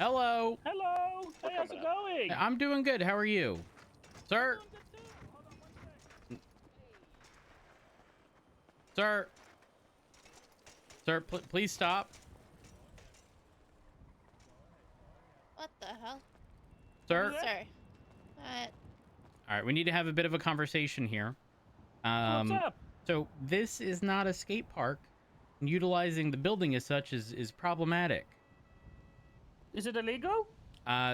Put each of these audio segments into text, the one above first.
Hello. Hello. Hey, how's it going? I'm doing good. How are you, I'm sir? doing good too. Hold on one sec. Sir, sir, please stop, What the hell? What sir. is that? Sir. What? All right, we need to have a bit of a conversation here. What's Um, up? so this is not a skate park. Utilizing the building as such is problematic. Is it illegal?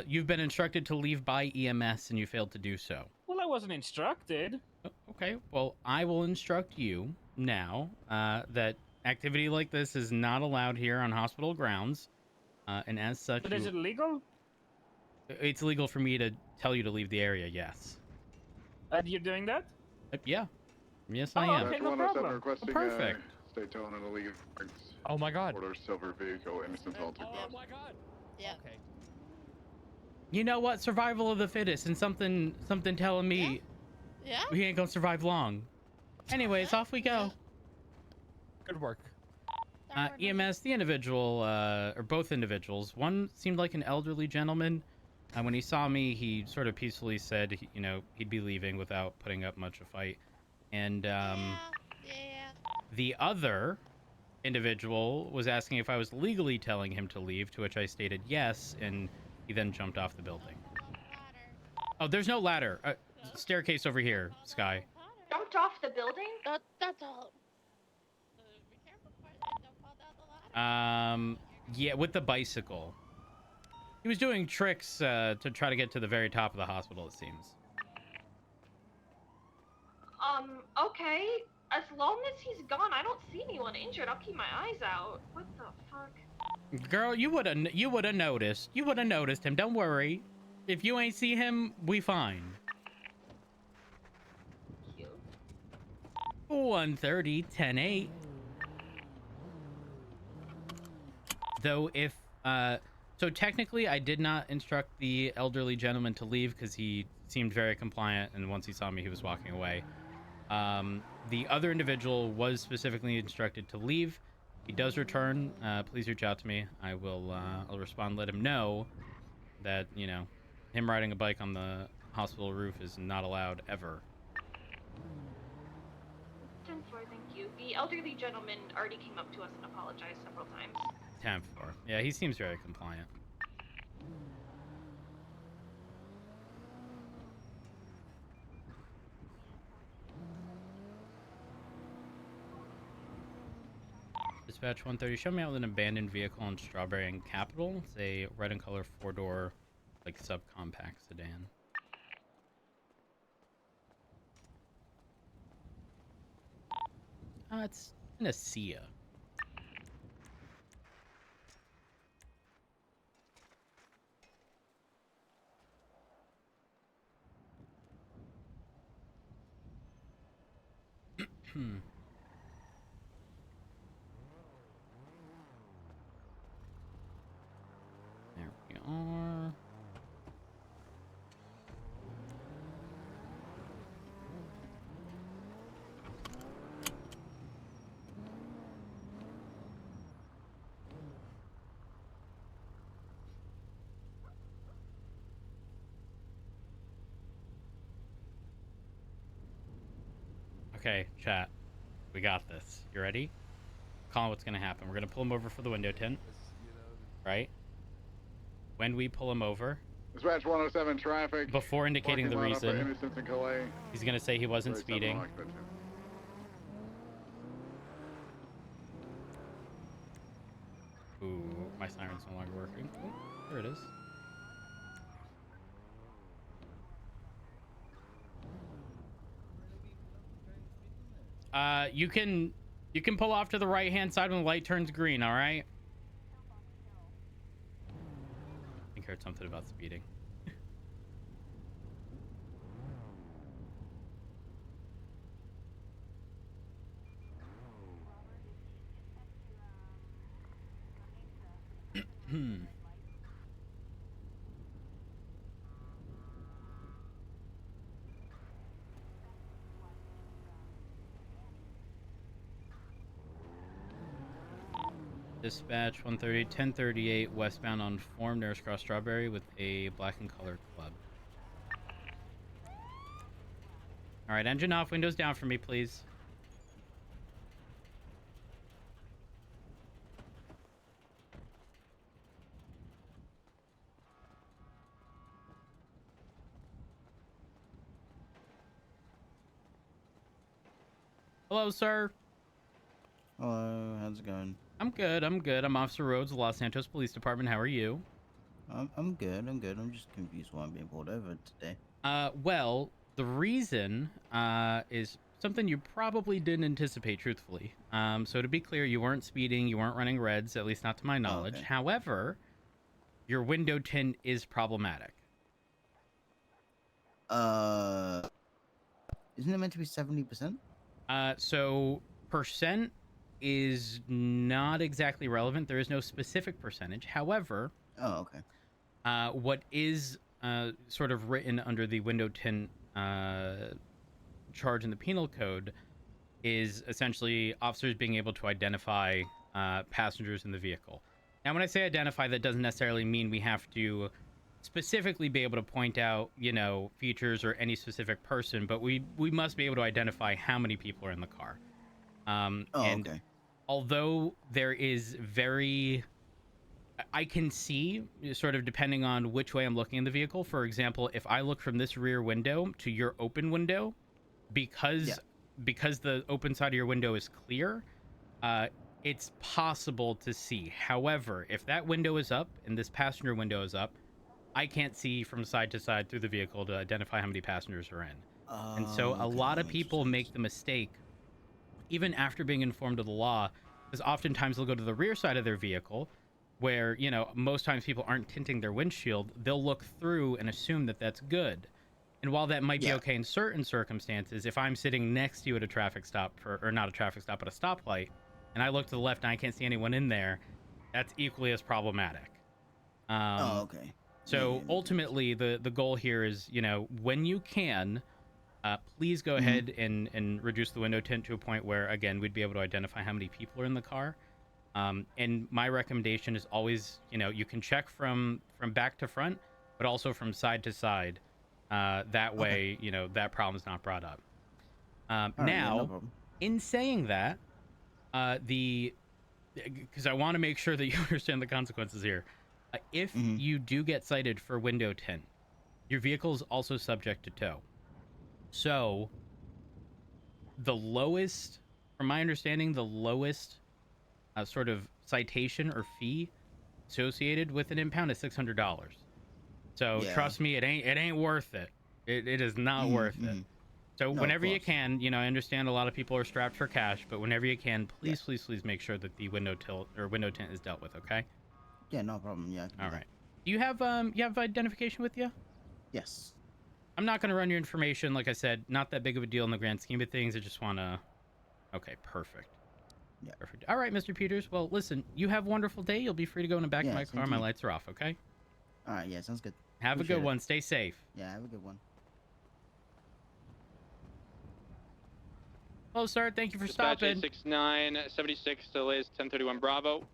You've been instructed to leave by EMS and you failed to do so. Well, I wasn't instructed. Okay, well, I will instruct you now that activity like this is not allowed here on hospital grounds, and as such, But is it illegal? it's illegal for me to tell you to leave the area. Yes. And you're doing that? Yeah. Yes, I Oh, am. okay, Batch no 107 problem. requesting Perfect. stay tone and leave. Oh my god. Order silver vehicle, innocent all too Oh my god. Yep. Okay. You know what? Survival of the fittest, and something telling me Yeah? we ain't gonna survive long. Anyways, off we go. Good work. EMS, the individual, or both individuals. One seemed like an elderly gentleman. When he saw me, he sort of peacefully said, he'd be leaving without putting up much of a fight. And Yeah. the other individual was asking if I was legally telling him to leave, to which I stated yes, and he then jumped off the building. Oh, there's no ladder. Staircase over here, Sky. Jumped off the building? That's all. Be careful, don't fall down the ladder. Yeah, with the bicycle. He was doing tricks to try to get to the very top of the hospital, it seems. Okay. As long as he's gone, I don't see anyone injured. I'll keep my eyes out. What the fuck? Girl, you would have noticed. You would have noticed him. Don't worry. If you ain't see him, we fine. Cute. 1:30, 10:08. Though if so technically I did not instruct the elderly gentleman to leave because he seemed very compliant, and once he saw me he was walking away. The other individual was specifically instructed to leave. He does return. Please reach out to me. I'll respond, let him know that, him riding a bike on the hospital roof is not allowed ever. 10-4, thank you. The elderly gentleman already came up to us and apologized several times. 10-4. Yeah, he seems very compliant. Dispatch 130, show me out with an abandoned vehicle in Strawberry and Capitol. It's a red and color 4-door, like, subcompact sedan. It's in a Sia. There we are. Okay, chat. We got this. You ready? Call what's gonna happen. We're gonna pull him over for the window tint. Right? When we pull him over, Dispatch 107 traffic. before indicating the reason, Innocence and Calais. he's gonna say he wasn't speeding. Ooh, my siren's no longer working. Oh, there it is. You can pull off to the right hand side when the light turns green, all right? I think I heard something about speeding. Dispatch 130, 1038 westbound on Form, Nurse Cross Strawberry with a black and colored club. All right, engine off, windows down for me, please. Hello, sir. Hello, how's it going? I'm good. I'm Officer Rhodes, of the Los Santos Police Department. How are you? I'm good. I'm just confused why I'm being pulled over today. Well, the reason is something you probably didn't anticipate, truthfully. So to be clear, you weren't speeding, you weren't running reds, at least not to my knowledge. okay. However, your window tint is problematic. Isn't it meant to be 70%? So percent is not exactly relevant. There is no specific percentage. However, Oh, okay. what is sort of written under the window tint charge in the penal code is essentially officers being able to identify passengers in the vehicle. Now, when I say identify, that doesn't necessarily mean we have to specifically be able to point out, you know, features or any specific person, but we must be able to identify how many people are in the car. Okay. Although there is I can see, sort of depending on which way I'm looking in the vehicle. For example, if I look from this rear window to your open window, because the open side of your window is clear, it's possible to see. However, if that window is up and this passenger window is up, I can't see from side to side through the vehicle to identify how many passengers are in. And so a lot of people make the mistake, even after being informed of the law, because oftentimes they'll go to the rear side of their vehicle where, you know, most times people aren't tinting their windshield. They'll look through and assume that that's good. And while that might be okay in certain circumstances, if I'm sitting next to you at a traffic stop, or not a traffic stop, but a stoplight, and I look to the left and I can't see anyone in there, that's equally as problematic. Okay. So ultimately, the goal here is, you know, when you can, please go ahead and reduce the window tint to a point where, again, we'd be able to identify how many people are in the car. And my recommendation is always, you know, you can check from back to front, but also from side to side. That way, you know, that problem's not brought up. Now, in saying that, because I want to make sure that you understand the consequences here. If you do get cited for window tint, your vehicle is also subject to tow. So, the lowest, from my understanding, the lowest sort of citation or fee associated with an impound is $600. So trust me, it ain't worth it. It is not worth it. So whenever you can, you know, I understand a lot of people are strapped for cash, but whenever you can, please, please make sure that the window tint is dealt with. Okay. Yeah, no problem. Yeah. All right. Do you have identification with you? Yes. I'm not going to run your information. Like I said, not that big of a deal in the grand scheme of things. I just want to... Okay, perfect. Yeah. Perfect. All right, Mr. Peters. Well, listen, you have a wonderful day. You'll be free to go in the back of my car. My lights are off, okay? All right, yeah, sounds good. Have a good one. Stay safe. Yeah, have a good one. Hello, sir. Thank you for Dispatch stopping. 6976 delays 1031 Bravo.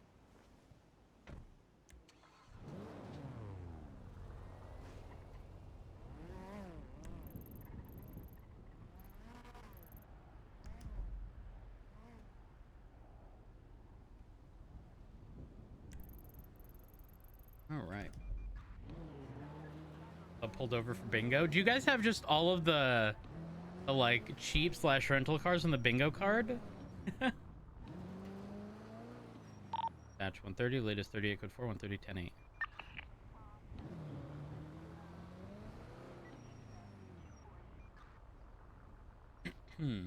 All right. I pulled over for bingo. Do you guys have just all of the like cheap / rental cars on the bingo card? Batch 130, latest 38 code 4, 130 10-8.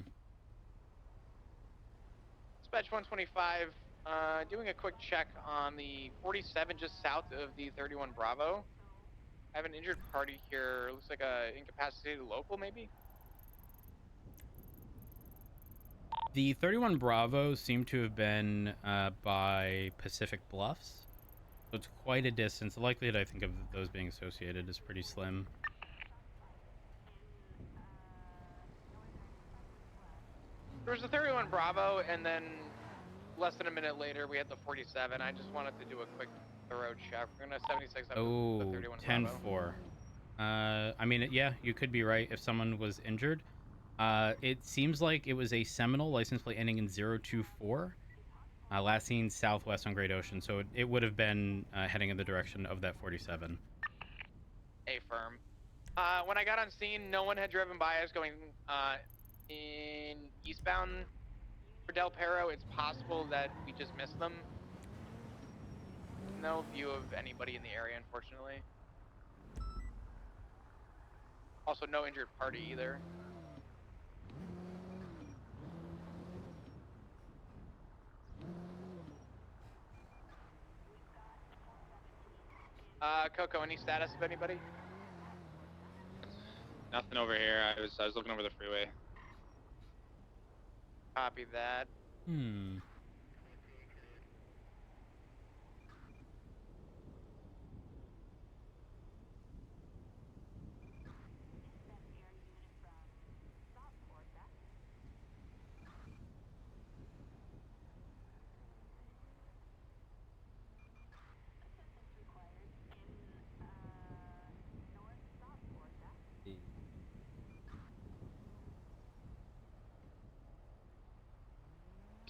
Dispatch 125, doing a quick check on the 47 just south of the 31 Bravo. I have an injured party here. Looks like a incapacitated local, maybe? The 31 Bravo seemed to have been by Pacific Bluffs. So it's quite a distance. The likelihood, I think, of those being associated is pretty slim. There was a 31 Bravo, and then less than a minute later, we had the 47. I just wanted to do a quick thorough check. We're gonna 76 up to Oh, the 31 Bravo. 10-4. I mean, yeah, you could be right if someone was injured. It seems like it was a Seminole license plate ending in 024. Last seen southwest on Great Ocean, so it would have been heading in the direction of that 47. Affirm. When I got on scene, no one had driven by. I was going in eastbound for Del Perro. It's possible that we just missed them. No view of anybody in the area, unfortunately. Also, no injured party either. Coco, any status of anybody? Nothing over here. I was looking over the freeway. Copy that. Hmm.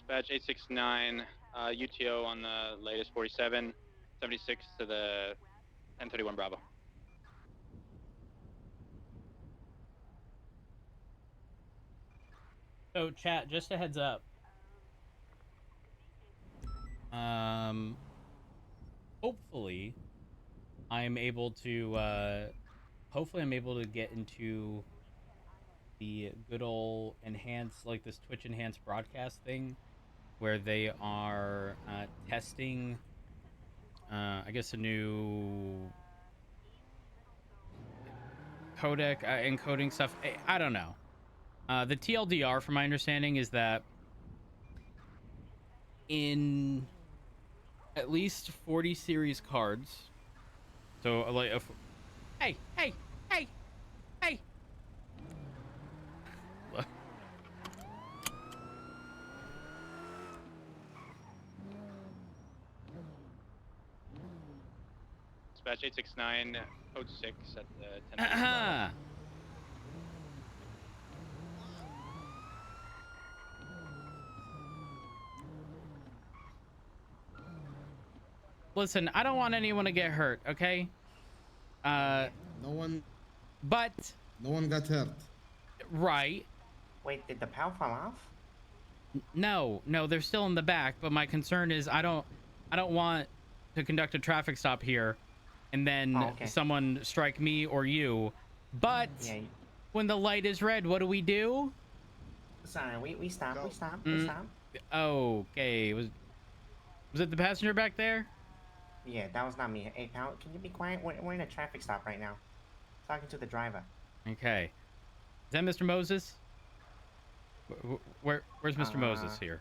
Dispatch 869, UTO on the latest 47, 76 to the 1031 Bravo. So, chat, just a heads up. Hopefully, I'm able to, get into the good old enhanced, like this Twitch enhanced broadcast thing, where they are testing, I guess, a new codec encoding stuff. I don't know. The TLDR, from my understanding, is that in at least 40 series cards, so like, hey, Dispatch 869, code 6 at the 1031 Bravo. Listen, I don't want anyone to get hurt, okay? No one got hurt. Right. Wait, did the PAL fall off? No, they're still in the back, but my concern is I don't want to conduct a traffic stop here and then someone strike me or you. But when the light is red, what do we do? Sorry, we stop. Okay. Was it the passenger back there? Yeah, that was not me. Hey, pal, can you be quiet? We're in a traffic stop right now. Talking to the driver. Okay. Is that Mr. Moses? Where's Mr. Moses here?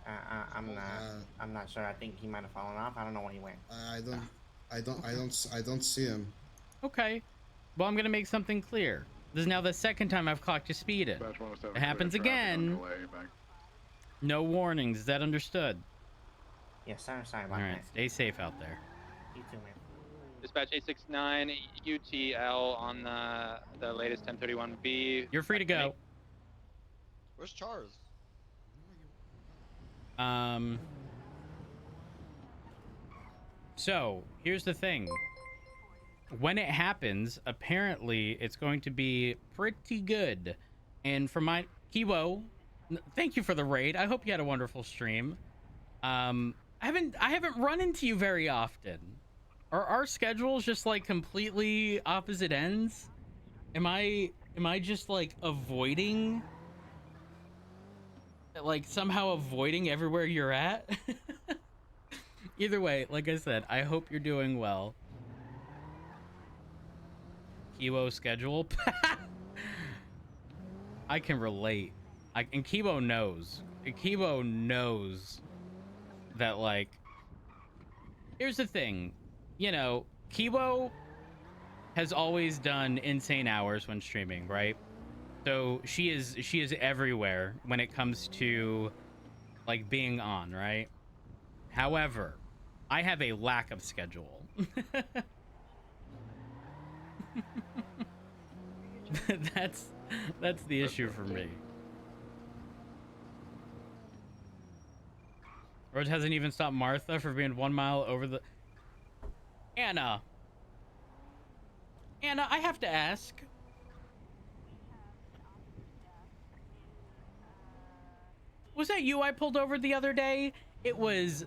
I'm not sure. I think he might have fallen off. I don't know where he went. I don't see him. Okay. Well, I'm gonna make something clear. This is now the second time I've clocked you speeding. It happens again. No warnings. Is that understood? Yes, sir. Sorry about that. All right. Stay safe out there. You too, man. Dispatch 869, UTL on the latest 1031B. You're free to go. Where's Charles? So here's the thing. When it happens, apparently it's going to be pretty good. And for my Kiwo, thank you for the raid. I hope you had a wonderful stream. I haven't run into you very often. Are our schedules just like completely opposite ends? Am I just like avoiding, like somehow avoiding everywhere you're at? Either way, like I said, I hope you're doing well. Kiwo schedule. I can relate. And Kiwo knows. Kiwo knows that, like, here's the thing. You know, Kiwo has always done insane hours when streaming, right? So she is everywhere when it comes to like being on, right? However, I have a lack of schedule. that's the issue for me. Rhodes hasn't even stopped Martha for being 1 mile over the... Anna, I have to ask. Was that you I pulled over the other day? It was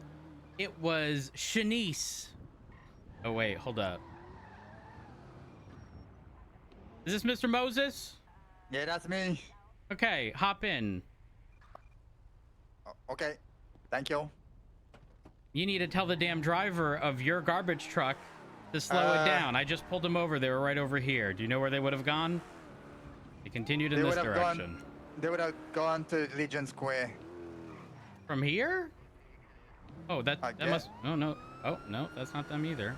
Shanice. Oh wait, hold up. Is this Mr. Moses? Yeah, that's me. Okay, hop in. Okay, thank you. You need to tell the damn driver of your garbage truck to slow it down. I just pulled them over. They were right over here. Do you know where they would have gone? They continued in this direction. They would have gone to Legion Square. From here? Oh, that must... Oh, no. Oh, no, that's not them either.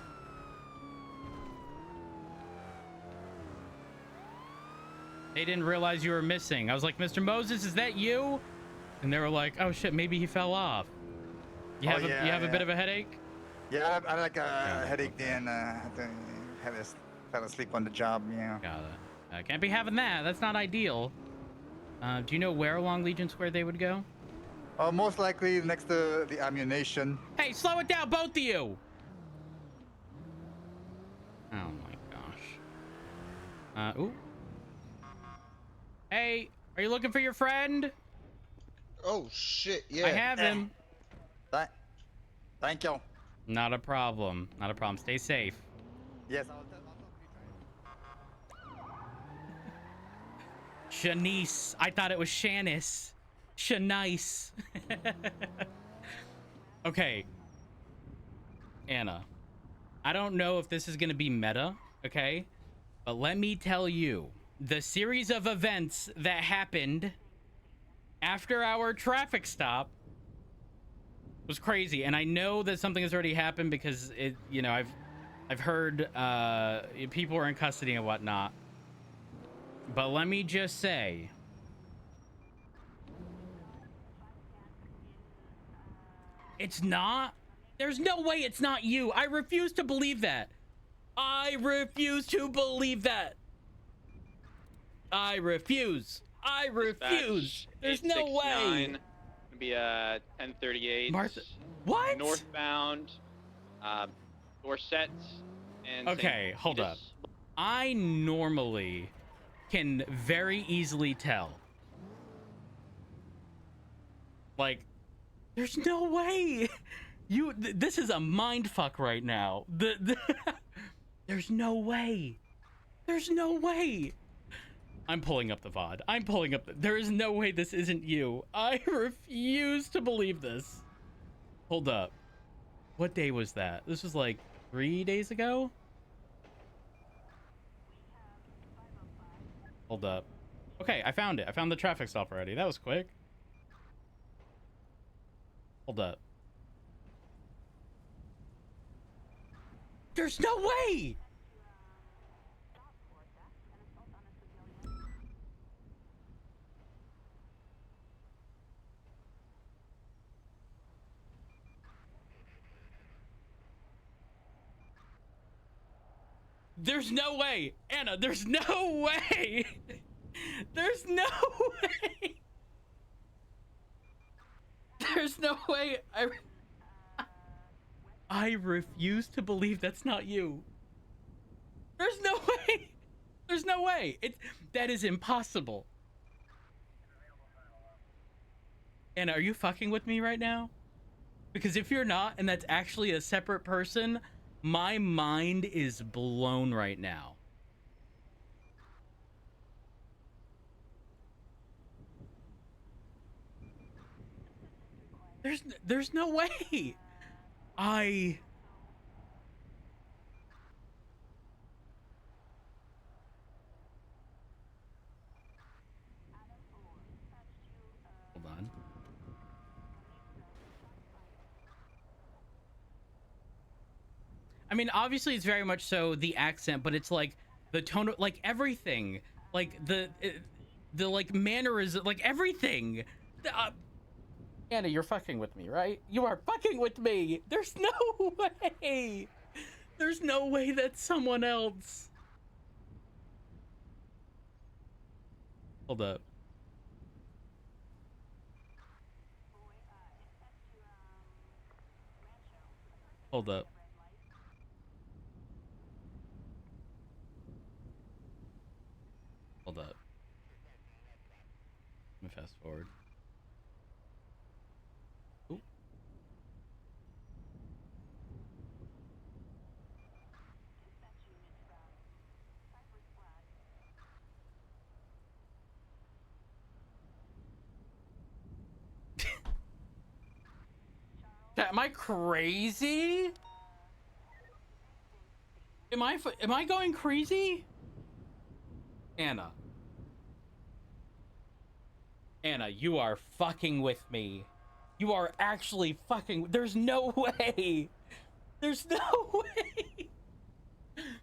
They didn't realize you were missing. I was like, Mr. Moses, is that you? And they were like, oh, shit, maybe he fell off. You have a bit of a headache? Yeah, I like a headache then. Fell asleep on the job, yeah. Got it. Can't be having that. That's not ideal. Do you know where along Legion Square they would go? Most likely next to the ammunition. Hey, slow it down, both of you! Oh my gosh. Ooh. Hey, are you looking for your friend? Oh shit, yeah. I have him. Thank you. Not a problem. Not a problem. Stay safe. Yes, Shanice. I thought it was Shanice. Shanice. Okay. Anna. I don't know if this is going to be meta, okay? But let me tell you, the series of events that happened after our traffic stop was crazy. And I know that something has already happened because it, you know, I've heard people are in custody and whatnot. But let me just say, it's not. There's no way it's not you. I refuse to believe that. I refuse to believe that. I refuse. I refuse. There's no way. Gonna be 1038. Martha, what? Northbound, Dorset, and okay, hold up. I normally can very easily tell. Like, there's no way. This is a mind fuck right now. There's no way. There's no way. I'm pulling up the VOD. I'm pulling up. There is no way this isn't you. I refuse to believe this. Hold up. What day was that? This was like 3 days ago? Hold up. Okay, I found it. I found the traffic stop already. That was quick. Hold up. There's no way! There's no way! Anna, there's no way! There's no way! There's no way! I refuse to believe that's not you. There's no way! There's no way! That is impossible. Anna, are you fucking with me right now? Because if you're not, and that's actually a separate person, my mind is blown right now. There's no way. Hold on. I mean, obviously it's very much so the accent, but it's like the tone of, like, everything, like the like mannerism, like everything. Anna, you're fucking with me, right? You are fucking with me. There's no way. There's no way that's someone else. Hold up. Hold up. Hold up. Let me fast forward. Ooh. Am I crazy? Am I going crazy? Anna. Anna, you are fucking with me. You are actually fucking... There's no way. There's no way.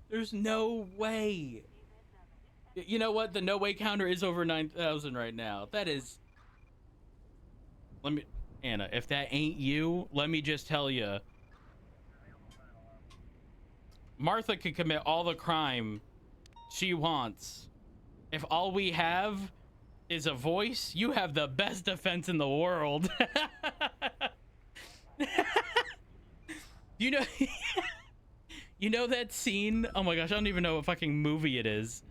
There's no way. You know what? The no way counter is over 9,000 right now. That is... Let me... Anna, if that ain't you, let me just tell you. Martha can commit all the crime she wants. If all we have is a voice, you have the best defense in the world. You know, you know that scene? Oh my gosh, I don't even know what fucking movie it is.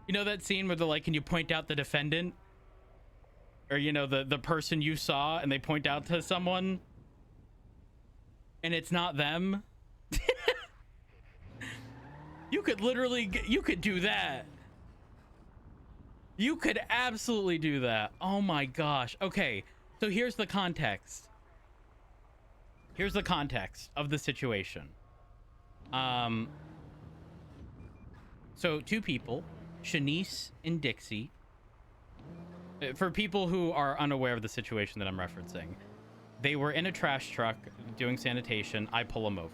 You know that scene where they're like, can you point out the defendant? Or, you know, the person you saw, and they point out to someone and it's not them. You could literally, you could do that. You could absolutely do that. Oh my gosh. Okay, so here's the context. Here's the context of the situation. So two people, Shanice and Dixie. For people who are unaware of the situation that I'm referencing, they were in a trash truck doing sanitation. I pull them over.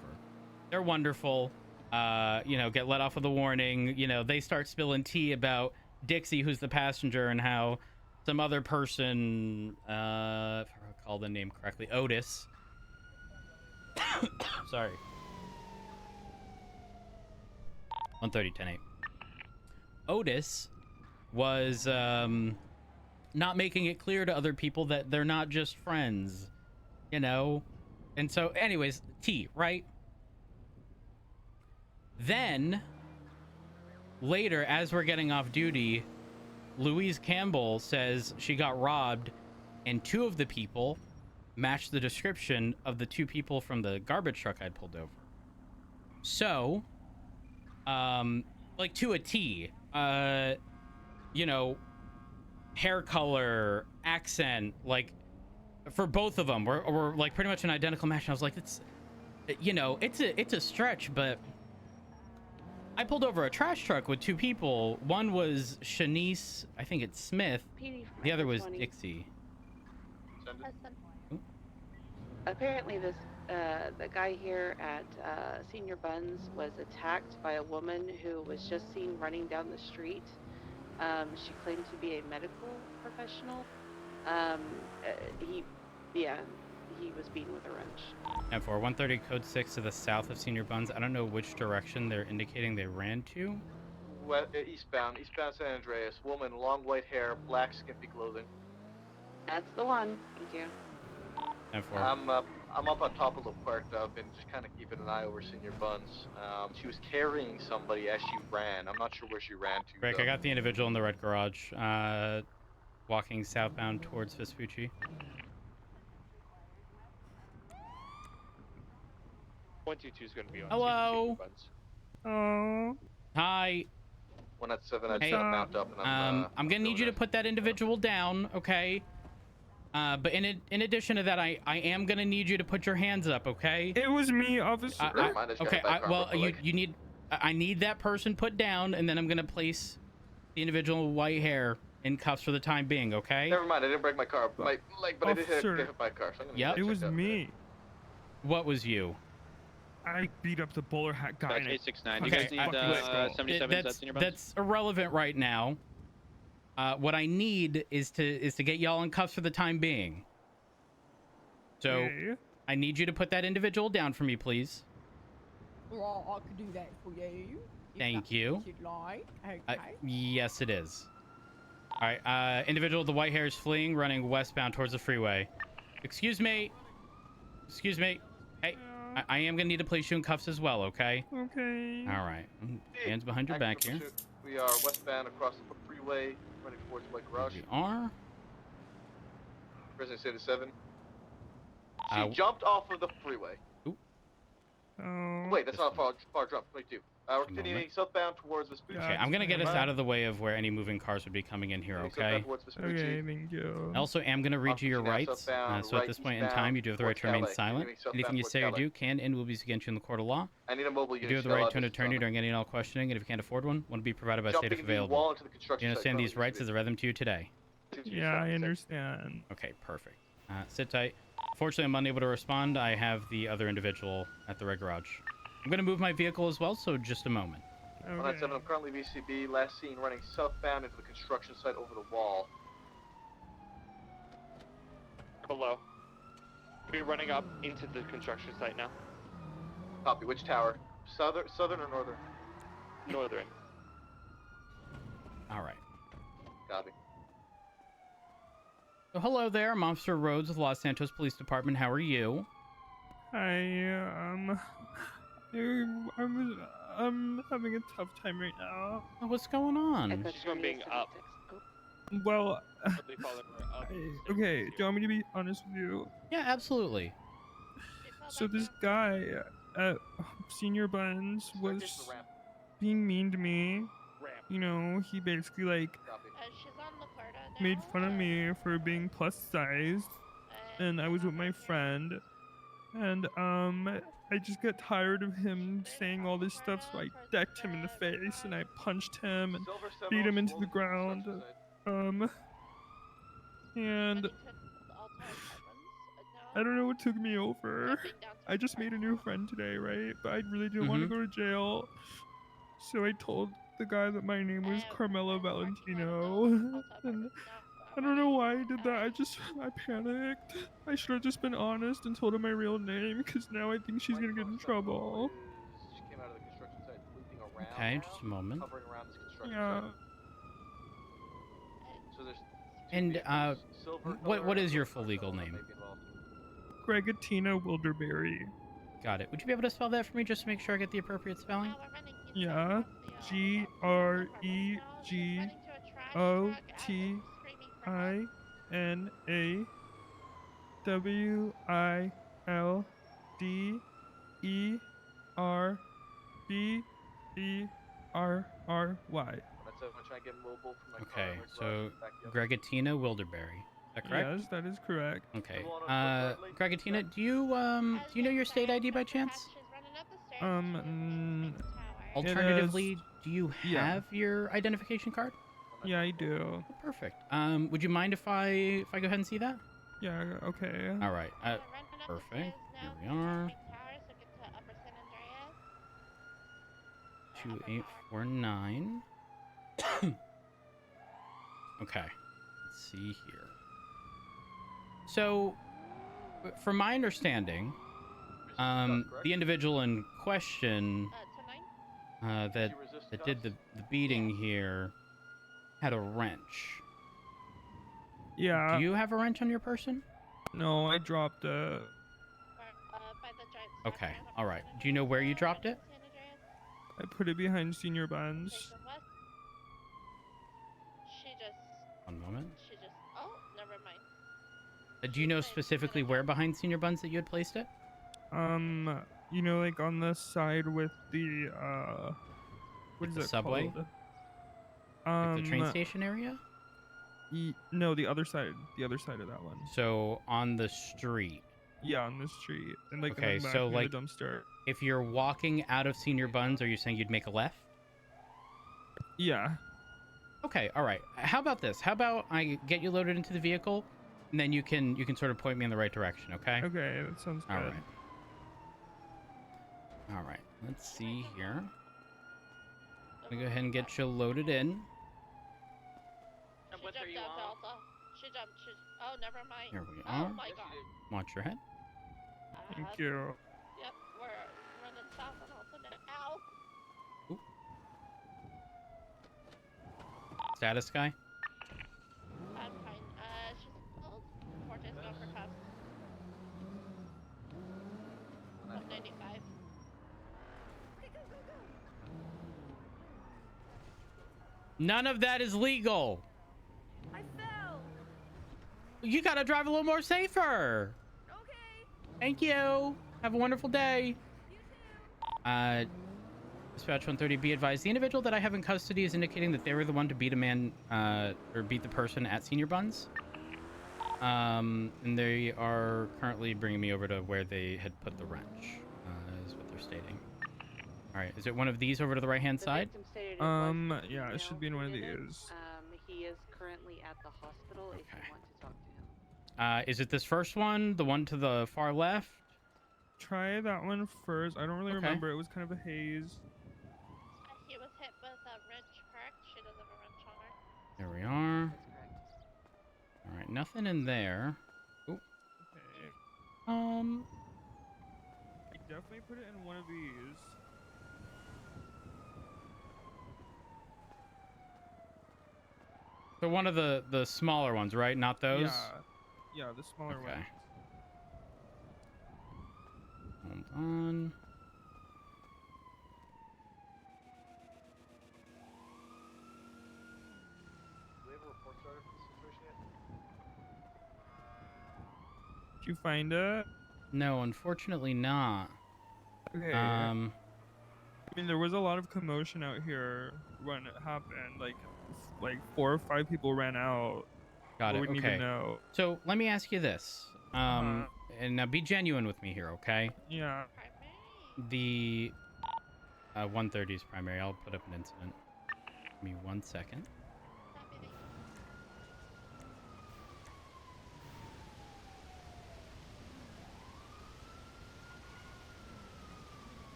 They're wonderful. You know, get let off with a warning. You know, they start spilling tea about Dixie, who's the passenger, and how some other person, if I recall the name correctly, Otis. Sorry. 1:30, 10:08. Otis was not making it clear to other people that they're not just friends, you know? And so, anyways, tea, right? Then, later, as we're getting off duty, Louise Campbell says she got robbed, and two of the people matched the description of the two people from the garbage truck I'd pulled over. So, like to a T, you know, hair color, accent, like for both of them, we're like pretty much an identical match. And I was like, it's, you know, it's a stretch, but I pulled over a trash truck with two people. One was Shanice, I think it's Smith. The other was Dixie. Apparently this the guy here at Senior Buns was attacked by a woman who was just seen running down the street. She claimed to be a medical professional. He was beaten with a wrench. And for 1:30 code 6 to the south of Senior Buns, I don't know which direction they're indicating they ran to. Eastbound San Andreas. Woman, long white hair, black skimpy clothing. That's the one. Thank you. And for I'm up on top of the park. I've been just kind of keeping an eye over Senior Buns. She was carrying somebody as she ran. I'm not sure where she ran to. Rick, I got the individual in the red garage, walking southbound towards Vespucci. 122 is going to be on. Hello. Oh. Hi. 1 at 7. I Hey. just mount up and I'm gonna need you to put that individual down, okay? But in addition to that, I am gonna need you to put your hands up, okay? It was me, officer. Okay. I need that person put down, and then I'm gonna place the individual with white hair in cuffs for the time being, okay? Never mind, I didn't break my car. But I did get hit by a car. So Yep. It was me. What was you? I beat up the bowler hat guy. Batch 869. Okay, You guys need 77 at Senior Buns? That's irrelevant right now. What I need is to get y'all in cuffs for the time being. So Okay. I need you to put that individual down for me, please. Well, I could do that for you. If Thank that's you. what you'd like. Okay. Yes, it is. All right. Individual with the white hair is fleeing, running westbound towards the freeway. Excuse me. Excuse me. Hey, I am gonna need to place you in cuffs as well. Okay. Okay. All right. Hands behind your back here. We are westbound across the freeway, running towards White Garage. We are. President City 7. She jumped off of the freeway. Oh. Wait, that's not a far jump. Wait, dude. We're continuing southbound towards the speed. Okay, I'm gonna get us out of the way of where any moving cars would be coming in here. Okay. Okay, thank you. I also am gonna read you your rights. So at this point in time, you do have the right to remain silent. Anything you say or do can and will be used against you in the court of law. I need a mobile You unit. do have the right to an attorney during any and all questioning, and if you can't afford one, one will be provided by state if available. You understand these rights as I read them to you today? Yeah, I understand. Okay, perfect. Sit tight. Fortunately, I'm unable to respond. I have the other individual at the red garage. I'm going to move my vehicle as well, so just a moment. 197, I'm currently VCB. Last seen running southbound into the construction site over the wall. Below. We're running up into the construction site now. Copy. Which tower? Southern or northern? Northern. All right. Copy. So hello there. I'm Officer Rhodes with Los Santos Police Department. How are you? I'm having a tough time right now. Oh, what's going on? She's going being up. Well, They followed her up. okay, do you want me to be honest with you? Yeah, absolutely. So this guy at Senior Buns was being mean to me. You know, he basically like made fun of me for being plus size, and I was with my friend, and I just got tired of him saying all this stuff, so I decked him in the face and I punched him and beat him into the ground. And I don't know what took me over. I just made a new friend today, right? But I really didn't want to go to jail. So I told the guy that my name was Carmela Valentino. And I don't know why I did that. I panicked. I should have just been honest and told her my real name, because now I think she's gonna get in trouble. She came out of the construction site, looping around. Okay, just a moment. Hovering around this construction Yeah. site. So there's And what is your full legal name? Gregatina Wilderberry. Got it. Would you be able to spell that for me just to make sure I get the appropriate spelling? Yeah. Gregatina Wilderberry. Okay, so Gregatina Wilderberry. Is that correct? Yes, that is correct. Okay. Gregatina, do you know your state ID by chance? Alternatively, do you have your identification card? Yeah, I do. Oh, perfect. Would you mind if I go ahead and see that? Yeah, okay. All right. Perfect. Here we are. 2849. Okay. Let's see here. So, from my understanding, the individual in question that did the beating here had a wrench. Yeah. Do you have a wrench on your person? No, I dropped it. Okay. All right. Do you know where you dropped it? I put it behind Senior Buns. One moment. Oh, never mind. Do you know specifically where behind Senior Buns that you had placed it? You know, like on the side with the what is the it subway? called? Like the train station area? No, the other side of that one. So on the street. Yeah, on the street, and like okay, in the back so near like the dumpster. If you're walking out of Senior Buns, are you saying you'd make a left? Yeah. Okay, all right. How about this? How about I get you loaded into the vehicle, and then you can sort of point me in the right direction, okay? Okay, that sounds good. All right. All right. Let's see here. Let me go ahead and get you loaded in. She jumped out, Delta. She jumped. Oh, never mind. Here we Oh are. my god. Watch your head. Thank you. Yep, we're running south on alternate. Ow! Ooh. Status guy? I'm fine. She's close. Forte's going for cuffs. 195. None of that is legal. I fell. You gotta drive a little more safer. Okay. Thank you. Have a wonderful day. Dispatch 130, be advised. The individual that I have in custody is indicating that they were the one to beat a man, or beat the person at Senior Buns. And they are currently bringing me over to where they had put the wrench, is what they're stating. All right, is it one of these over to the right-hand side? Yeah, it should be in one of these. He is currently at the hospital if you want to talk to him. Is it this first one, the one to the far left? Try that one first. I don't really remember. It was kind of a haze. He was hit with a wrench, correct? She does have a wrench on her. There we are. All right, nothing in there. Ooh. Okay. Um. I definitely put it in one of these. So one of the smaller ones, right? Not those? Yeah, the smaller one. Hold on. Do we have a report started for this situation yet? Did you find it? No, unfortunately not. Okay. I mean, there was a lot of commotion out here when it happened. Like 4 or 5 people ran out. Got it. We didn't Okay. even know. So let me ask you this. And now be genuine with me here, okay? Yeah. The 130 is primary. I'll put up an incident. Give me 1 second.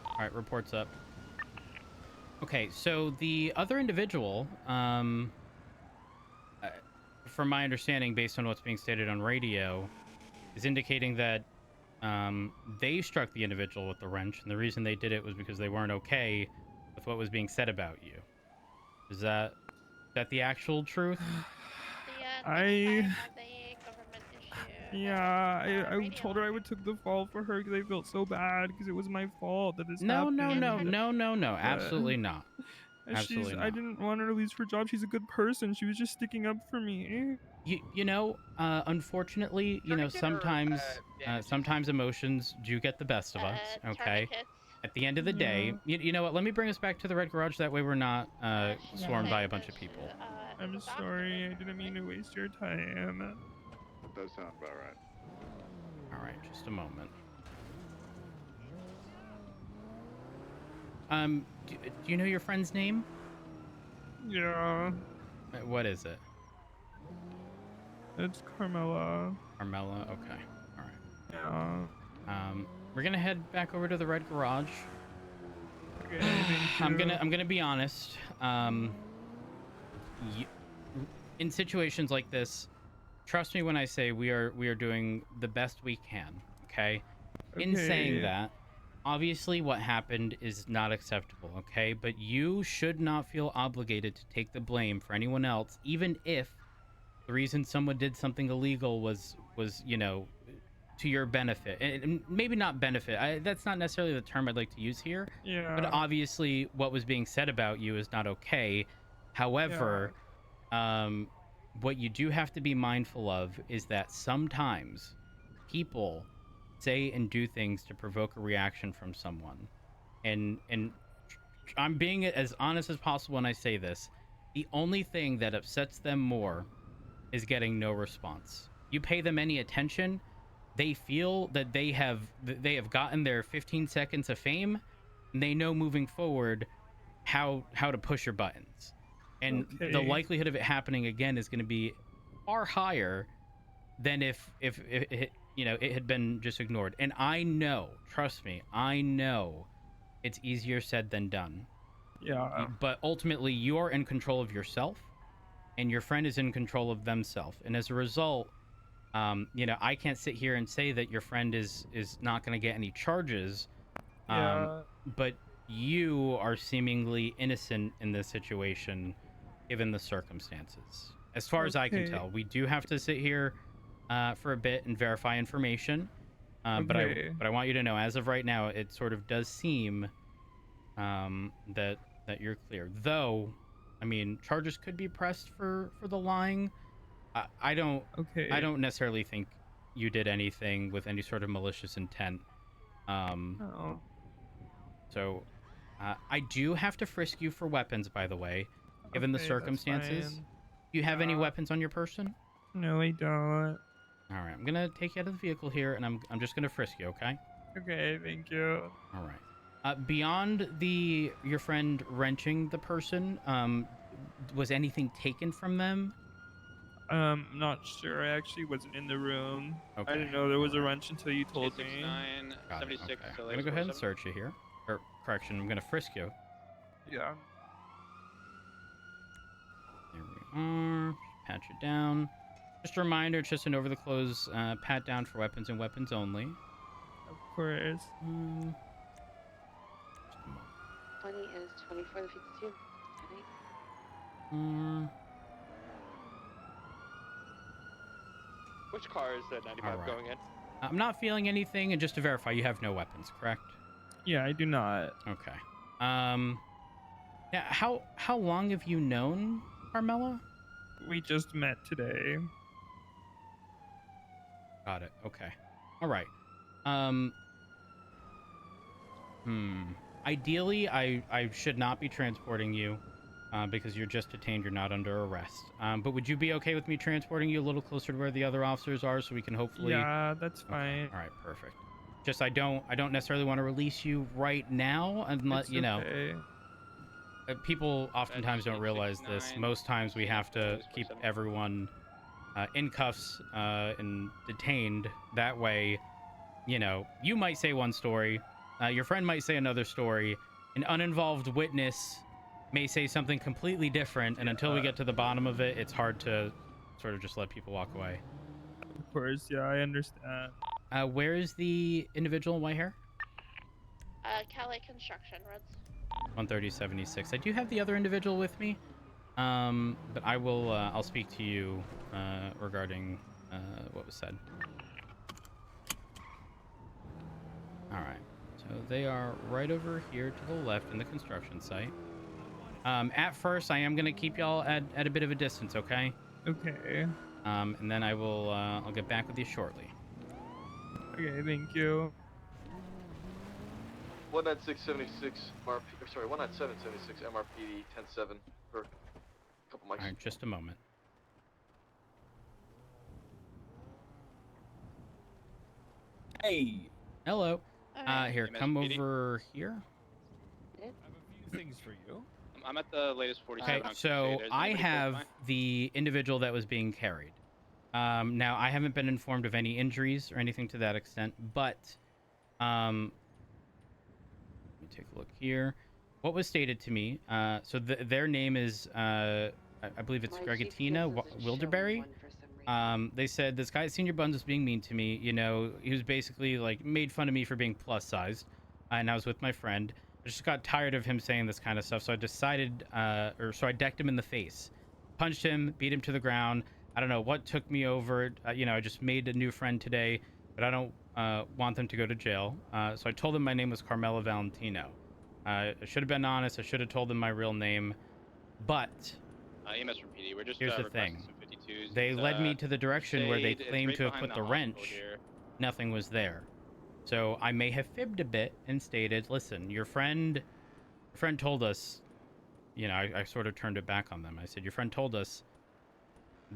All right, reports up. Okay, so the other individual, from my understanding, based on what's being stated on radio, is indicating that they struck the individual with the wrench, and the reason they did it was because they weren't okay with what was being said about you. Is that the actual truth? I told her I would take the fall for her because I felt so bad because it was my fault that this happened. No, absolutely not. Absolutely not. I didn't want her to lose her job. She's a good person. She was just sticking up for me. Unfortunately, sometimes emotions do get the best of us. Okay. At the end of the day, you know what? Let me bring us back to the red garage. That way, we're not swarmed by a bunch of people. I'm sorry. I didn't mean to waste your time. That does sound about right. All right, just a moment. Do you know your friend's name? Yeah. What is it? It's Carmela. Carmela. Okay. All right. Yeah. We're gonna head back over to the red garage. Okay, thank you. I'm gonna be honest. In situations like this, trust me when I say we are doing the best we can. Okay. In saying that, obviously what happened is not acceptable. Okay, but you should not feel obligated to take the blame for anyone else, even if the reason someone did something illegal was to your benefit, and maybe not benefit. That's not necessarily the term I'd like to use here. Yeah. But obviously, what was being said about you is not okay. However, what you do have to be mindful of is that sometimes people say and do things to provoke a reaction from someone, and I'm being as honest as possible when I say this. The only thing that upsets them more is getting no response. You pay them any attention, they feel that they have gotten their 15 seconds of fame, and they know moving forward how to push your buttons. And the likelihood of it happening again is going to be far higher than if it, it had been just ignored. And I know, trust me, I know it's easier said than done. Yeah. But ultimately, you are in control of yourself, and your friend is in control of themselves. And as a result, You know, I can't sit here and say that your friend is not going to get any charges. Yeah. But you are seemingly innocent in this situation, given the circumstances. As far as I can tell, we do have to sit here for a bit and verify information. But I want you to know, as of right now, it sort of does seem that you're clear. Though, I mean, charges could be pressed for the lying. I don't necessarily think you did anything with any sort of malicious intent. So, I do have to frisk you for weapons, by the way, given the circumstances. Do you have any weapons on your person? No, I don't. All right, I'm gonna take you out of the vehicle here, and I'm just gonna frisk you, okay? Okay, thank you. All right. Beyond your friend wrenching the person, was anything taken from them? Not sure. I actually wasn't in the room. Okay. I didn't know there was a wrench until you told me. 869, Got it, 76. okay. I'm gonna go ahead and search you here. Or correction, I'm gonna frisk you. Yeah. There we are. Pat you down. Just a reminder, it's just an over-the-clothes pat down for weapons and weapons only. Of course. 20 is 24 to 52. Which car is the 95 right. going in? I'm not feeling anything, and just to verify, you have no weapons, correct? Yeah, I do not. Okay. Yeah. How long have you known Carmela? We just met today. Got it. Okay. All right. Ideally, I should not be transporting you because you're just detained. You're not under arrest. But would you be okay with me transporting you a little closer to where the other officers are, so we can hopefully? Yeah, that's fine. Okay. All right. Perfect. Just I don't necessarily want to release you right now, unless you know. People oftentimes don't realize this. Most times we have to keep everyone in cuffs and detained. That way, you know, you might say one story, your friend might say another story, an uninvolved witness may say something completely different, and until we get to the bottom of it, it's hard to sort of just let people walk away. Of course, yeah, I understand. Where is the individual in white hair? Calais Construction Roads. 13076. I do have the other individual with me, but I will. I'll speak to you regarding what was said. All right. So they are right over here to the left in the construction site. At first, I am gonna keep y'all at a bit of a distance, okay? Okay. And then I will. I'll get back with you shortly. Okay. Thank you. 19676 MRP, or sorry, 19776 MRPD 107 for a couple mics. All right, just a moment. Hey. Hello. Right. Here, come over here. I have a few things for you. I'm at the latest 47. Okay, so I have the individual that was being carried. Now, I haven't been informed of any injuries or anything to that extent, but let me take a look here. What was stated to me, so their name is, I believe it's Gregatina Wilderberry. They said this guy at Senior Buns was being mean to me. You know, he was basically like made fun of me for being plus sized, and I was with my friend. I just got tired of him saying this kind of stuff, so I decided, so I decked him in the face, punched him, beat him to the ground. I don't know what took me over. You know, I just made a new friend today, but I don't want them to go to jail. So I told them my name was Carmela Valentino. I should have been honest. I should have told them my real name, but EMS from PD. We're just here's the requesting thing. some 52s. They led me to the direction where they It's claimed right to have behind put the the hospital wrench. here. Nothing was there. So I may have fibbed a bit and stated, listen, your friend told us, you know, I sort of turned it back on them. I said, your friend told us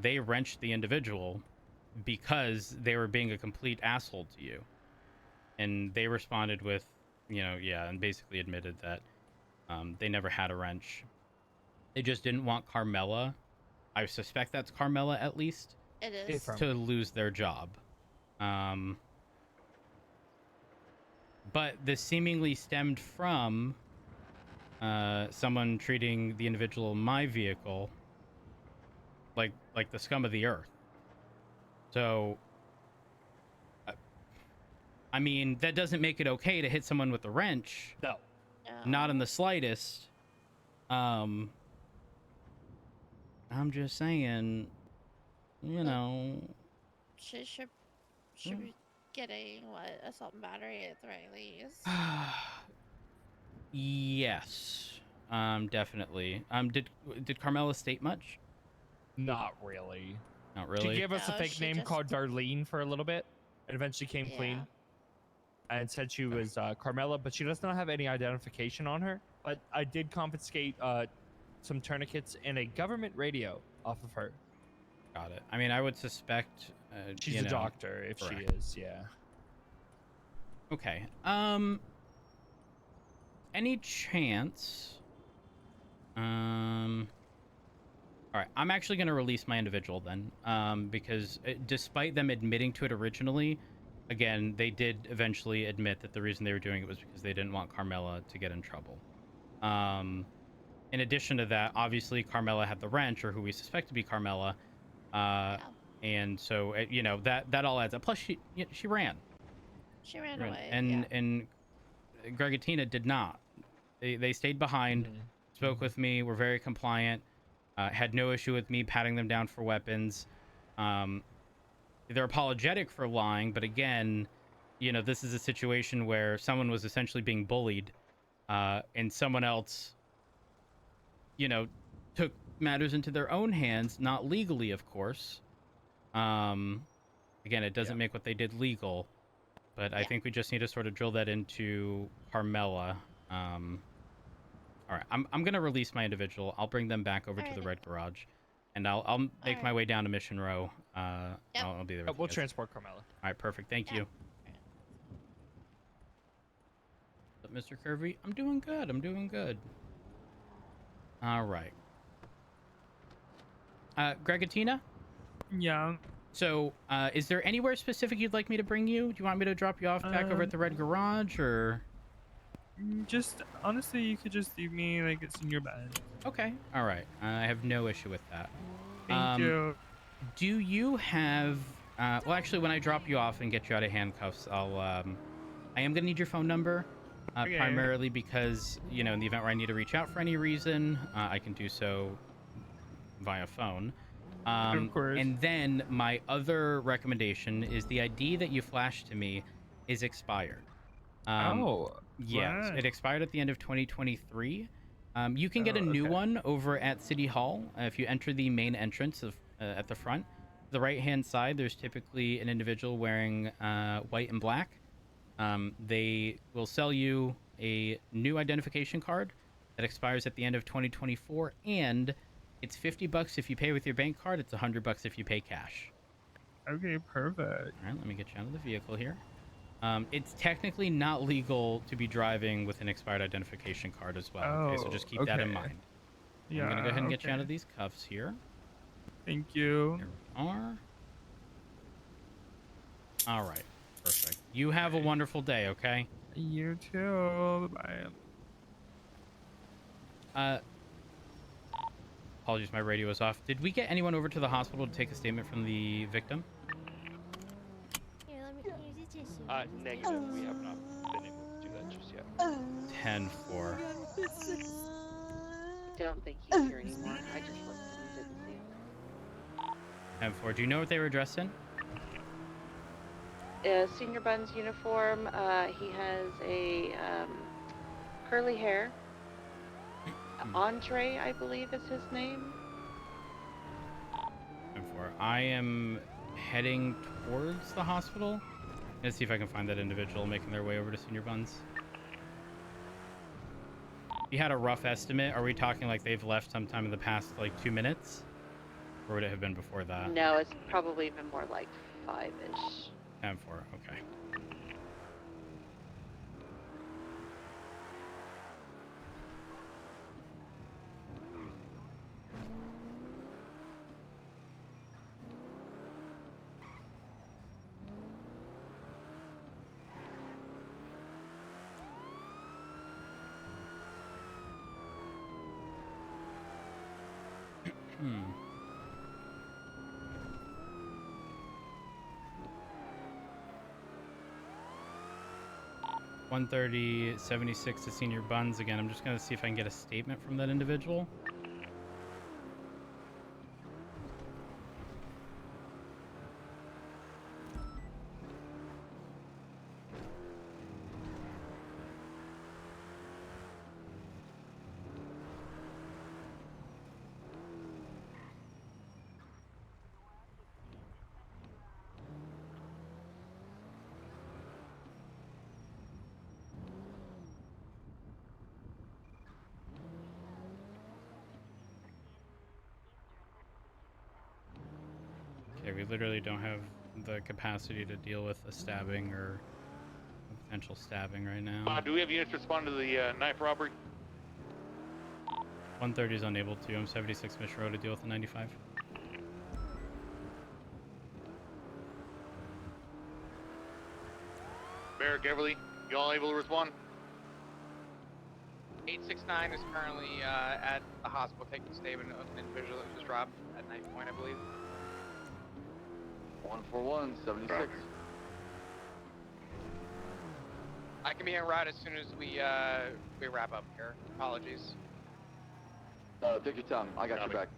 they wrenched the individual because they were being a complete asshole to you. And they responded with, you know, yeah, and basically admitted that they never had a wrench. They just didn't want Carmela, I suspect that's Carmela at least, It is. to lose their job. But this seemingly stemmed from someone treating the individual in my vehicle like the scum of the earth. So I mean, that doesn't make it okay to hit someone with a wrench. No. Not in the slightest. I'm just saying, you know. She should be getting what, assault and battery at the very least. Yes. Definitely. Did Carmela state much? Not really. Not really. She gave us a No, fake she name just- called Darlene for a little bit, and eventually came Yeah. clean and said she was Carmela, but she does not have any identification on her. But I did confiscate some tourniquets and a government radio off of her. Got it. I mean, I would suspect She's you a know, doctor if correct. she is, yeah. Okay. Any chance? All right. I'm actually going to release my individual then, because despite them admitting to it originally, again, they did eventually admit that the reason they were doing it was because they didn't want Carmela to get in trouble. In addition to that, obviously Carmela had the wrench, or who we suspect to be Carmela, and so you know that all adds up. Plus, she ran. She ran away. And Gregatina did not. They stayed behind, spoke with me, were very compliant, had no issue with me patting them down for weapons. They're apologetic for lying, but again, you know, this is a situation where someone was essentially being bullied, and someone else, you know, took matters into their own hands, not legally, of course. Again, it doesn't make what they did legal, but I think we just need to sort of drill that into Carmela. All right, I'm gonna release my individual. I'll bring them back over to the red garage, and I'll make my way down to Mission Row. I'll be there. With We'll you guys. transport Carmela. All right, perfect. Thank you. But Mr. Curvy, I'm doing good. I'm doing good. All right. Gregatina? Yeah. So, is there anywhere specific you'd like me to bring you? Do you want me to drop you off back over at the red garage, or? Just honestly, you could just leave me like it's in your bed. Okay. All right. I have no issue with that. Thank you. Do you have? Well, actually, when I drop you off and get you out of handcuffs, I am gonna need your phone number, Okay. primarily because you know, in the event where I need to reach out for any reason, I can do so via phone. Of course. And then my other recommendation is the ID that you flashed to me is expired. Yes, what? it expired at the end of 2023. You can get a new one over at City Hall if you enter the main entrance of at the front. The right-hand side, there's typically an individual wearing white and black. They will sell you a new identification card that expires at the end of 2024, and it's $50 if you pay with your bank card. It's $100 if you pay cash. Okay, perfect. All right, let me get you out of the vehicle here. It's technically not legal to be driving with an expired identification card as well. Okay, so just keep that in mind. Yeah, I'm gonna go ahead and get you out of these cuffs here. Thank you. There we are. All right, perfect. You have a wonderful day, okay? You too. Bye. Apologies, my radio was off. Did we get anyone over to the hospital to take a statement from the victim? Negative. We have not been able to do that just yet. 10-4. I don't think he's here anymore. I just looked and didn't see him. 10-4. Do you know what they were dressed in? Senior Buns uniform. He has a curly hair. Andre, I believe is his name. 10-4. I am heading towards the hospital. Let's see if I can find that individual making their way over to Senior Buns. You had a rough estimate. Are we talking like they've left sometime in the past like 2 minutes? Or would it have been before that? No, it's probably even more like 5-ish. 10-4, okay. 130, 76 to Senior Buns. Again, I'm just going to see if I can get a statement from that individual. Okay, we literally don't have the capacity to deal with a stabbing or a potential stabbing right now. Do we have units respond to the knife robbery? 130 is unable to. I'm 76 Mission Road to deal with the 95. Barrett, Everly, you all able to respond? 869 is currently at the hospital taking statement of an individual that was just robbed at knife point, I believe. 141, 76. I can be en route as soon as we wrap up here. Apologies. Take your time. I got your back.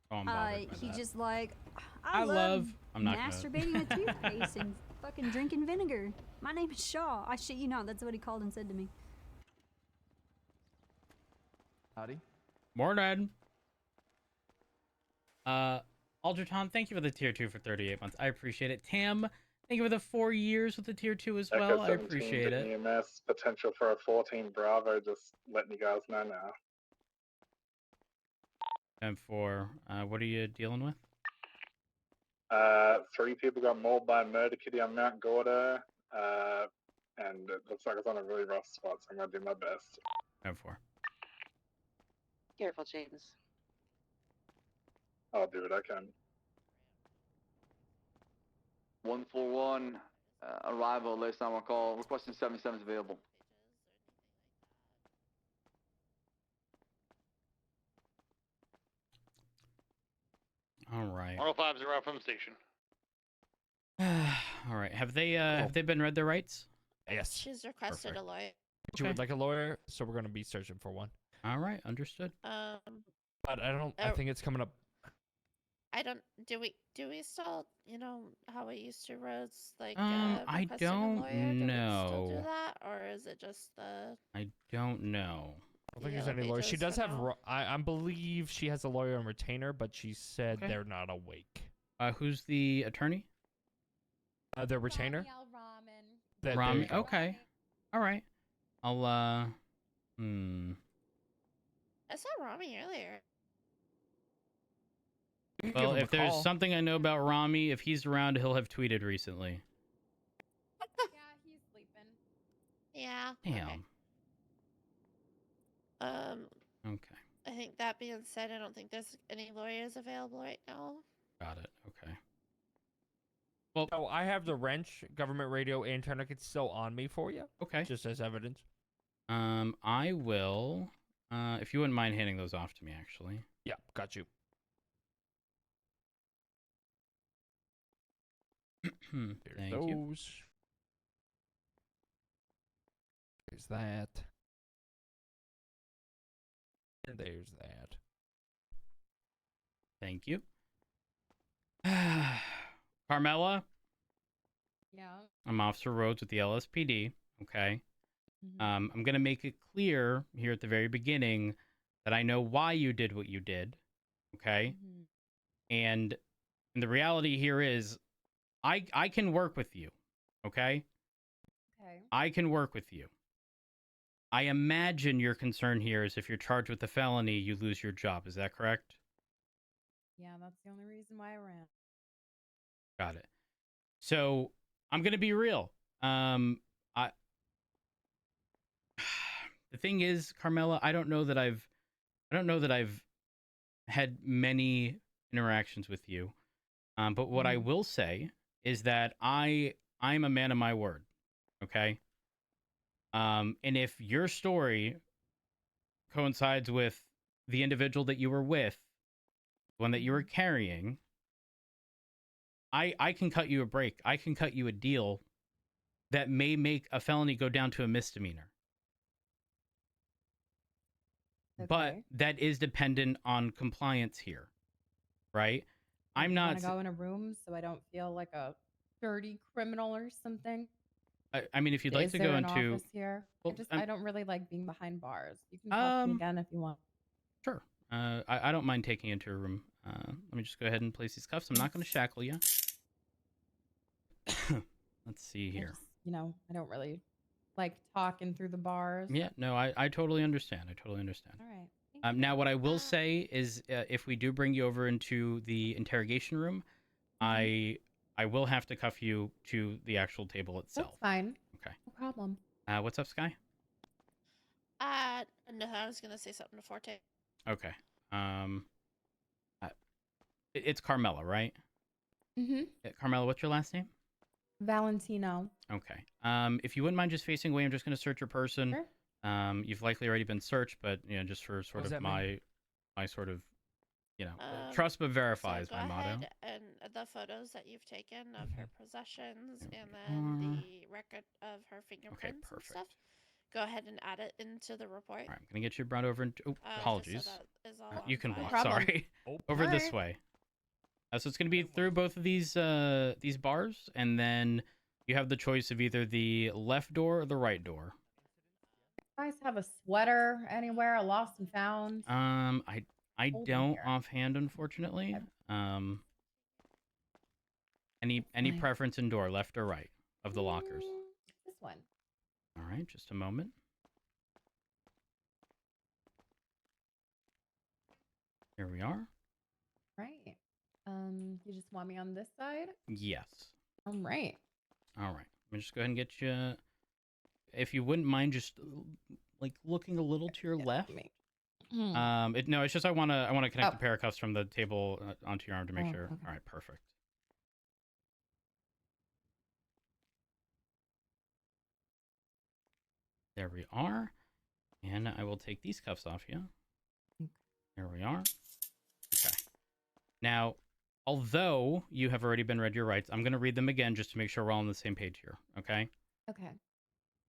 Oh, I'm bothered by He that. just like, I love. I'm not masturbating with toothpaste and fucking drinking vinegar. My name is Shaw. I shit you not. That's what he called and said to me. Howdy. Morning. Alderton, thank you for the tier 2 for 38 months. I appreciate it. Tam, thank you for the 4 years with the tier 2 as well. I appreciate it. EMS, potential for a 14 Bravo, just letting you guys know now. And for what are you dealing with? 3 people got mauled by a murder kitty on Mount Gordo, and it looks like it's on a really rough spot, so I'm gonna do my best. 10-4. Careful, James. I'll do what I can. 141, arrival, last time I call, requesting 77 is available. All right. 105 are out from the station. All right. Have they been read their rights? Yes. She's requested Perfect. a lawyer. She would like a lawyer, so we're gonna be searching for one. All right, understood. But I think it's coming up. Do we still, how we used to roads, like, I requesting a don't lawyer? Do we still know. do that, or is it just the? I don't know. I don't think there's any lawyer. She does have. I believe she has a lawyer on retainer, but she said Okay. they're not awake. Who's the attorney? The retainer. Rami. Okay. All right. I'll I saw Rami earlier. Well, if there's something I know about Rami, if he's around, he'll have tweeted recently. Yeah, he's sleeping. Yeah. Damn. Okay. I think that being said, I don't think there's any lawyers available right now. Got it. Okay. Well, so I have the wrench, government radio, and tourniquets still on me for you. Okay. Just as evidence. I will. If you wouldn't mind handing those off to me, actually. Yeah, got you. Thank those. you. There's that. And there's that. Thank you. Carmela, Yeah. I'm Officer Rhodes with the LSPD. Okay. Mhm. I'm going to make it clear here at the very beginning that I know why you did what you did. Okay. Mhm. And the reality here is I can work with you. Okay. Okay. I can work with you. I imagine your concern here is if you're charged with a felony, you lose your job. Is that correct? Yeah, that's the only reason why I ran. Got it. So I'm gonna be real. The thing is, Carmela, I don't know that I've had many interactions with you. But what I will say is that I'm a man of my word. Okay. And if your story coincides with the individual that you were with, one that you were carrying, I can cut you a break. I can cut you a deal that may make a felony go down to a misdemeanor. But that is dependent on compliance here, right? I'm not. Want to go in a room so I don't feel like a dirty criminal or something. I mean, if you'd like to go into. Is there an office here? Well, I don't really like being behind bars. You can talk to me again if you want. Sure. I don't mind taking you into a room. Let me just go ahead and place these cuffs. I'm not going to shackle you. Let's see here. I don't really like talking through the bars. Yeah, no, I totally understand. I totally understand. All right. Now, what I will say is, if we do bring you over into the interrogation room, I will have to cuff you to the actual table itself. That's fine. Okay. No problem. What's up, Sky? No, I was gonna say something to Forte. Okay. It's Carmela, right? Mm-hmm. Carmela, what's your last name? Valentino. Okay. If you wouldn't mind just facing away, I'm just going to search your person. Sure. You've likely already been searched, but just for sort of my sort of, trust but verify is my motto. And the photos that you've taken of her possessions, and then the record of her fingerprints and stuff. Go ahead and add it into the report. All right, I'm gonna get you brought over. Apologies. So that is all You can fine. walk. Sorry. Over this way. So it's gonna be through both of these bars, and then you have the choice of either the left door or the right door. You guys have a sweater anywhere? A lost and found? I don't offhand, unfortunately. Any preference in door, left or right, of the lockers? This one. All right, just a moment. Here we are. Right. You just want me on this side? Yes. All right. All right. Let me just go ahead and get you. If you wouldn't mind, just like looking a little to your left. No, it's just I want to connect the pair of cuffs from the table onto your arm to make sure. Okay. All right, perfect. There we are. And I will take these cuffs off you. Here we are. Okay. Now, although you have already been read your rights, I'm going to read them again just to make sure we're all on the same page here. Okay? Okay.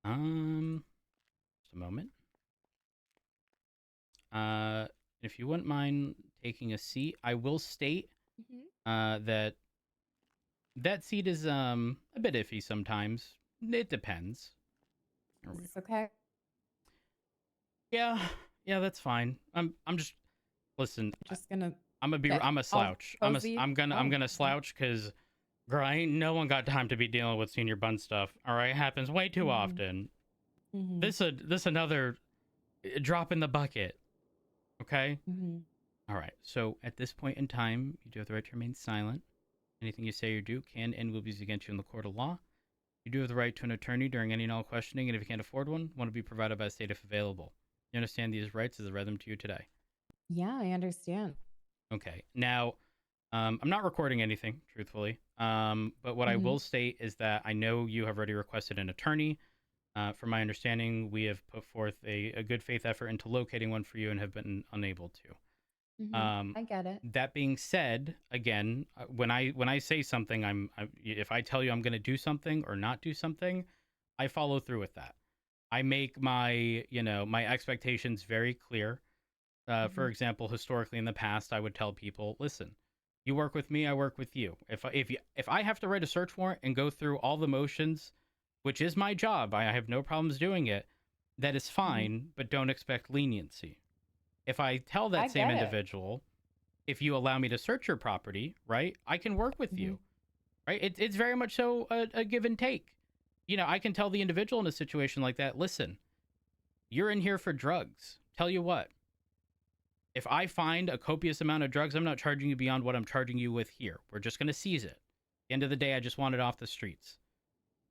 Just a moment. If you wouldn't mind taking a seat, I will state that seat is a bit iffy sometimes. It depends. Is this okay? Yeah, that's fine. I'm just listen. Just gonna. I'm a slouch. I'm gonna slouch because, girl, no one got time to be dealing with senior bun stuff. All right, it happens way too often. This another drop in the bucket. Okay. All right. So at this point in time, you do have the right to remain silent. Anything you say or do can and will be used against you in the court of law. You do have the right to an attorney during any and all questioning, and if you can't afford one to be provided by the state if available. You understand these rights as I read them to you today? Yeah, I understand. Okay. Now, I'm not recording anything, truthfully. But what I will state is that I know you have already requested an attorney. From my understanding, we have put forth a good faith effort into locating one for you and have been unable to. I get it. That being said, again, when I say something, if I tell you I'm going to do something or not do something, I follow through with that. I make my expectations very clear. For example, historically in the past, I would tell people, listen, you work with me, I work with you. If I have to write a search warrant and go through all the motions, which is my job, I have no problems doing it, that is fine, but don't expect leniency. If I tell that same individual, if you allow me to search your property, right, I can work with you, right? It's very much so a give and take. I can tell the individual in a situation like that, listen, you're in here for drugs. Tell you what, if I find a copious amount of drugs, I'm not charging you beyond what I'm charging you with here. We're just going to seize it. At the end of the day, I just want it off the streets.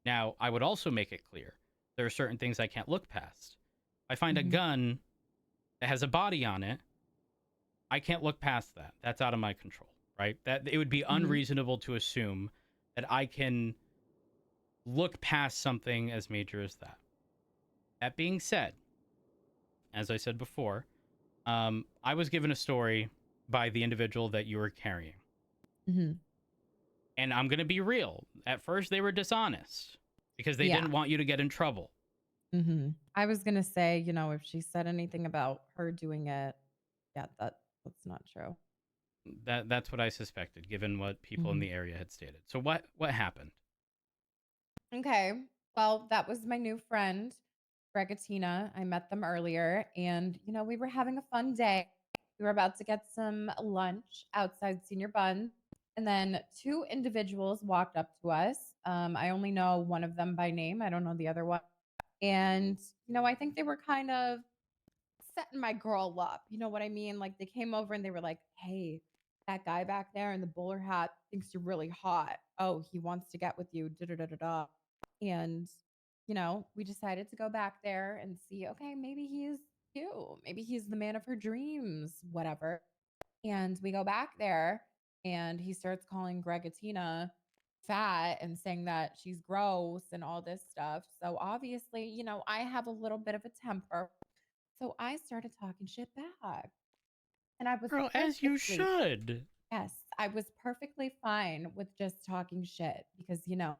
Now, I would also make it clear, there are certain things I can't look past. I find a gun that has a body on it, I can't look past that. That's out of my control, right? That it would be unreasonable to assume that I can look past something as major as that. That being said, as I said before, I was given a story by the individual that you were carrying. Mm-hmm. And I'm going to be real. At first, they were dishonest because they didn't want you to get in trouble. Mm-hmm. I was gonna say, you know, if she said anything about her doing it, yeah, that's not true. That's what I suspected, given what people in the area had stated. So what happened? Okay. Well, that was my new friend, Bregatina. I met them earlier, and you know, we were having a fun day. We were about to get some lunch outside Senior Bun, and then two individuals walked up to us. I only know one of them by name. I don't know the other one. And you know, I think they were kind of setting my girl up. You know what I mean? Like they came over and they were like, "Hey, that guy back there in the bowler hat thinks you're really hot. Oh, he wants to get with you." Da da da da da. And you know, we decided to go back there and see. Okay, maybe he's cute. Maybe he's the man of her dreams. Whatever. And we go back there, and he starts calling Gregatina fat and saying that she's gross and all this stuff. So obviously, you know, I have a little bit of a temper. So I started talking shit back. And I was Girl, as you perfectly, should. yes, I was perfectly fine with just talking shit because, you know,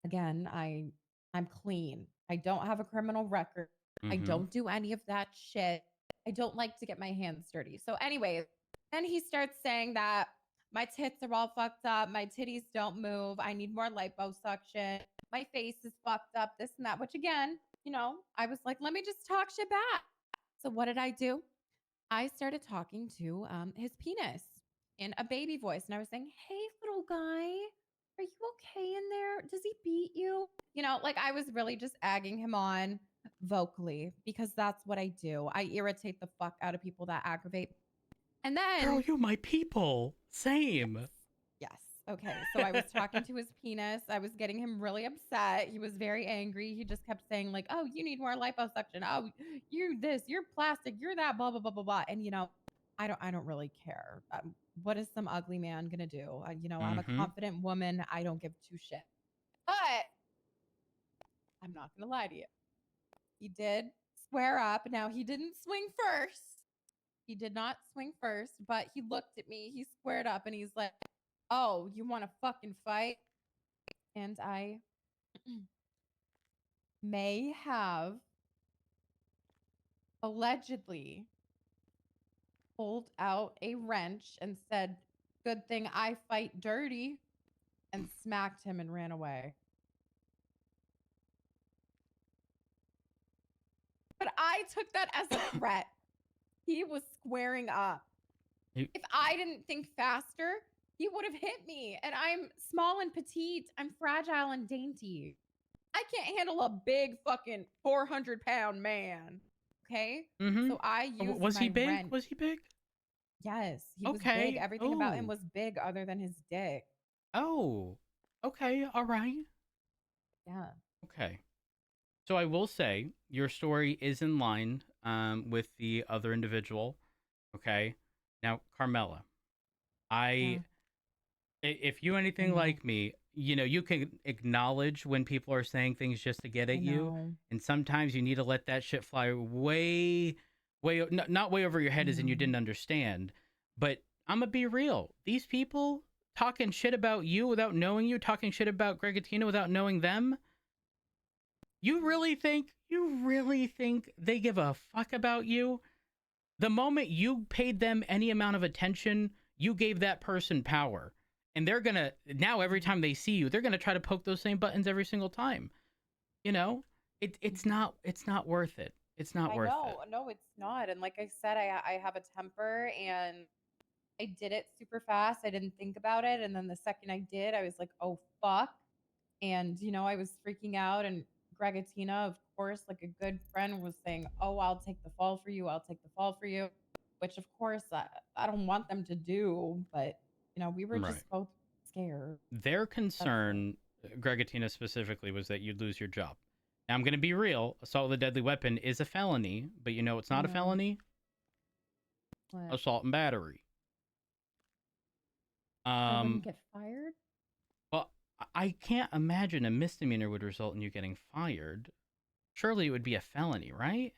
again, I'm clean. I don't have a criminal record. I don't do any of that shit. I don't like to get my hands dirty. So anyways, then he starts saying that my tits are all fucked up, my titties don't move, I need more liposuction, my face is fucked up, this and that, which again, you know, I was like, let me just talk shit back. So what did I do? I started talking to his penis in a baby voice. And I was saying, "Hey, little guy, are you okay in there? Does he beat you?" You know, like I was really just egging him on vocally because that's what I do. I irritate the fuck out of people that aggravate. And Girl, then, you my people. Same. yes, okay. So I was talking to his penis. I was getting him really upset. He was very angry. He just kept saying, like, "Oh, you need more liposuction. Oh, you this, you're plastic, you're that, blah, blah, blah, blah, blah." And you know, I don't really care. What is some ugly man gonna do? You know, I'm a confident woman. I don't give two shit. But I'm not gonna lie to you. He did square up. Now he didn't swing first. He did not swing first, but he looked at me. He squared up and he's like, "Oh, you want to fucking fight?" And I may have allegedly pulled out a wrench and said, "Good thing I fight dirty," and smacked him and ran away. But I took that as a threat. He was squaring up. If I didn't think faster, he would have hit me. And I'm small and petite. I'm fragile and dainty. I can't handle a big fucking 400-pound man. Okay? So I used Was he my big? wrench. Was he big? Yes, he was big. Everything about him was big other than his dick. Oh. Okay, all right. Yeah. Okay. So I will say your story is in line with the other individual. Okay. Now, Carmela, if you anything like me, you know, you can acknowledge when people are saying things just to get at you. And sometimes you need to let that shit fly not way over your head as in you didn't understand. But I'm going to be real. These people talking shit about you without knowing you, talking shit about Gregatina without knowing them. You really think they give a fuck about you? The moment you paid them any amount of attention, you gave that person power. And they're gonna, now every time they see you, they're gonna try to poke those same buttons every single time. You know? It's not worth it. It's not worth it. No, it's not. And like I said, I have a temper and I did it super fast. I didn't think about it. And then the second I did, I was like, "Oh, fuck." And, you know, I was freaking out. And Gregatina, of course, like a good friend, was saying, "Oh, I'll take the fall for you. I'll take the fall for you," which, of course, I don't want them to do. But, you know, we were Right. just both scared. Their concern, Gregatina specifically, was that you'd lose your job. Now, I'm going to be real. Assault with a deadly weapon is a felony, but you know it's not a felony? What? Assault and battery. I wouldn't get fired? Well, I can't imagine a misdemeanor would result in you getting fired. Surely it would be a felony, right?